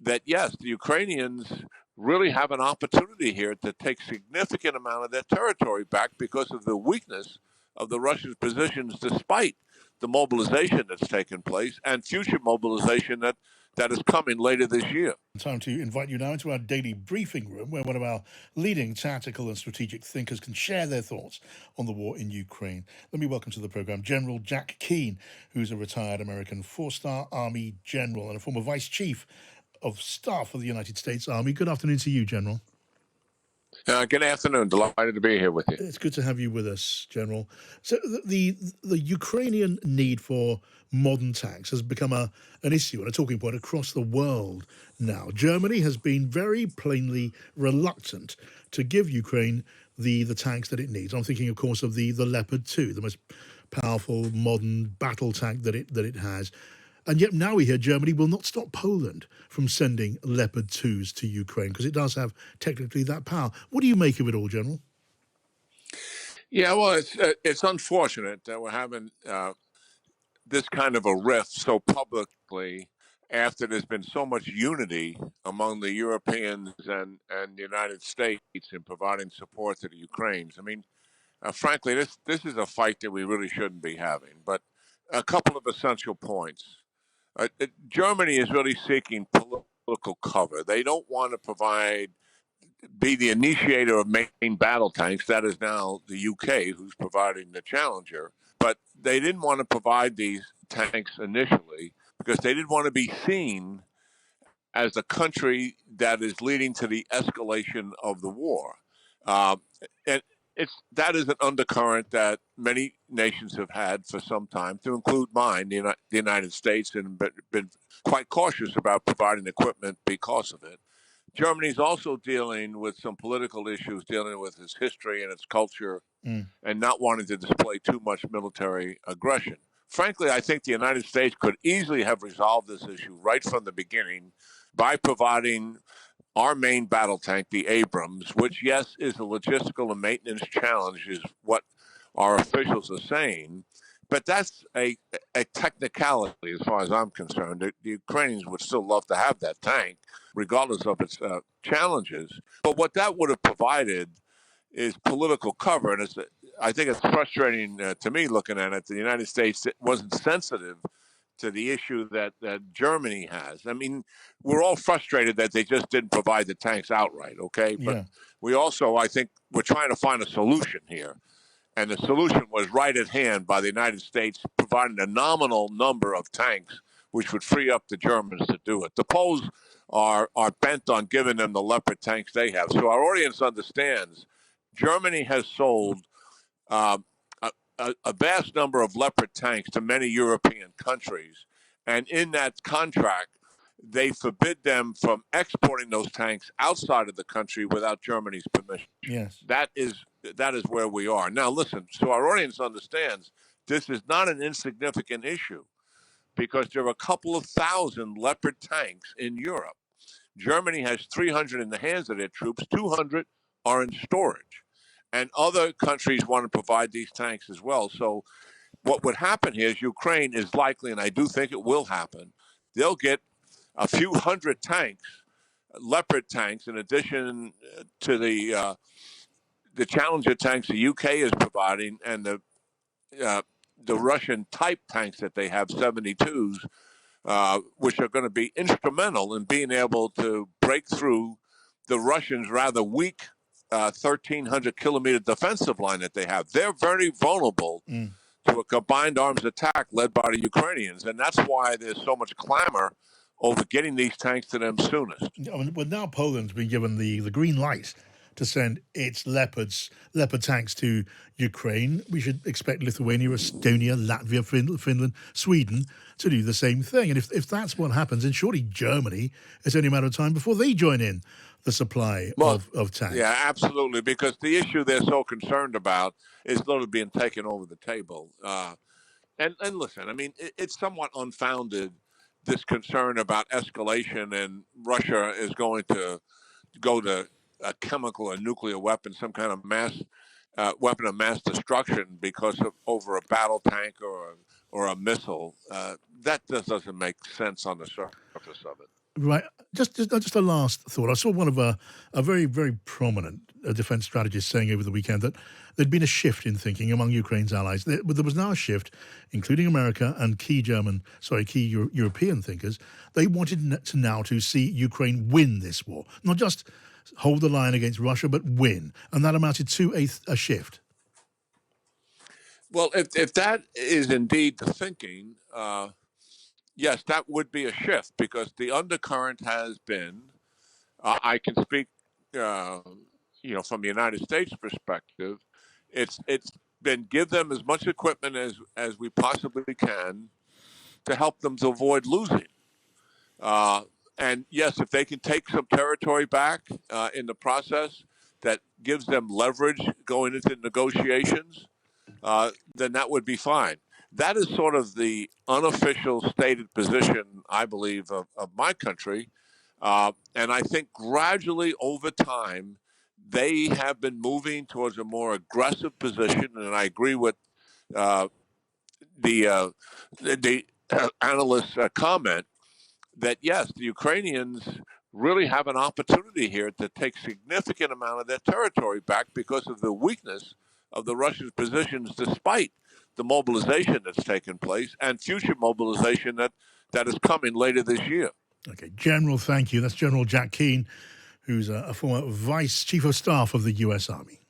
that, yes, the Ukrainians really have an opportunity here to take significant amount of their territory back because of the weakness of the Russian positions, despite the mobilization that's taken place and future mobilization that is coming later this year. Time to invite you now into our daily briefing room, where one of our leading tactical and strategic thinkers can share their thoughts on the war in Ukraine. Let me welcome to the program General Jack Keane, who's a retired American four-star Army general and a former vice chief of staff of the United States Army. Good afternoon to you, General. Good afternoon. Delighted to be here with you. It's good to have you with us, General. So the Ukrainian need for modern tanks has become an issue and a talking point across the world now. Germany has been very plainly reluctant to give Ukraine the tanks that it needs. I'm thinking, of course, of the Leopard 2, the most powerful modern battle tank that it has. And yet now we hear Germany will not stop Poland from sending Leopard 2s to Ukraine because it does have technically that power. What do you make of it all, General? Yeah, well, it's unfortunate that we're having this kind of a rift so publicly after there's been so much unity among the Europeans and the United States in providing support to the Ukrainians. I mean, frankly, this is a fight that we really shouldn't be having. But a couple of essential points. Germany is really seeking political cover. They don't want to be the initiator of main battle tanks. That is now the UK who's providing the Challenger. But they didn't want to provide these tanks initially because they didn't want to be seen as a country that is leading to the escalation of the war. And that is an undercurrent that many nations have had for some time, to include mine, the United States, and been quite cautious about providing equipment because of it. Germany is also dealing with some political issues, dealing with its history and its culture, and not wanting to display too much military aggression. Frankly, I think the United States could easily have resolved this issue right from the beginning by providing our main battle tank, the Abrams, which, yes, is a logistical and maintenance challenge, is what our officials are saying. But that's a technicality as far as I'm concerned. The Ukrainians would still love to have that tank, regardless of its challenges. But what that would have provided is political cover. And I think it's frustrating to me looking at it. The United States wasn't sensitive to the issue that Germany has. I mean, we're all frustrated that they just didn't provide the tanks outright, okay? But we also, I think, we're trying to find a solution here. And the solution was right at hand by the United States providing a nominal number of tanks, which would free up the Germans to do it. The Poles are bent on giving them the Leopard tanks they have. So our audience understands Germany has sold a vast number of Leopard tanks to many European countries. And in that contract, they forbid them from exporting those tanks outside of the country without Germany's permission. Yes. That is where we are. Now, listen, so our audience understands this is not an insignificant issue because there are a couple of thousand Leopard tanks in Europe. Germany has 300 in the hands of their troops, 200 are in storage. And other countries want to provide these tanks as well. So what would happen here is Ukraine is likely, and I do think it will happen, they'll get a few hundred tanks, Leopard tanks, in addition to the Challenger tanks the UK is providing and the Russian type tanks that they have, 72s, which are going to be instrumental in being able to break through the Russians' rather weak 1,300 kilometer defensive line that they have. They're very vulnerable to a combined arms attack led by the Ukrainians. And that's why there's so much clamor over getting these tanks to them soonest. Well, now Poland's been given the green light to send its Leopard tanks to Ukraine. We should expect Lithuania, Estonia, Latvia, Finland, Sweden to do the same thing. And if that's what happens, then surely Germany, it's only a matter of time before they join in the supply of tanks. Yeah, absolutely, because the issue they're so concerned about is literally being taken over the table. And listen, I mean, it's somewhat unfounded, this concern about escalation, and Russia is going to go to a chemical or nuclear weapon, some kind of weapon of mass destruction because of over a battle tank or a missile. That just doesn't make sense on the surface of it. Right. Just a last thought. I saw one of a very, very prominent defense strategist saying over the weekend that there'd been a shift in thinking among Ukraine's allies. There was now a shift, including America and key European thinkers. They wanted to see Ukraine win this war, not just hold the line against Russia, but win. And that amounted to a shift. Well, if that is indeed the thinking, yes, that would be a shift because the undercurrent has been. I can speak, uh, from the United States perspective. It's been give them as much equipment as we possibly can to help them to avoid losing. Uh, and yes, if they can take some territory back in the process, that gives them leverage going into negotiations, then that would be fine. That is sort of the unofficial stated position, I believe, of my country. And I think gradually over time, they have been moving towards a more aggressive position. And I agree with uh, the analyst's comment that yes, the Ukrainians really have an opportunity here to take significant amount of their territory back because of the weakness of the Russian positions, despite the mobilization that's taken place and future mobilization that is coming later this year. Okay, General, thank you. That's General Jack Keane, who's a former Vice Chief of Staff of the U.S. Army.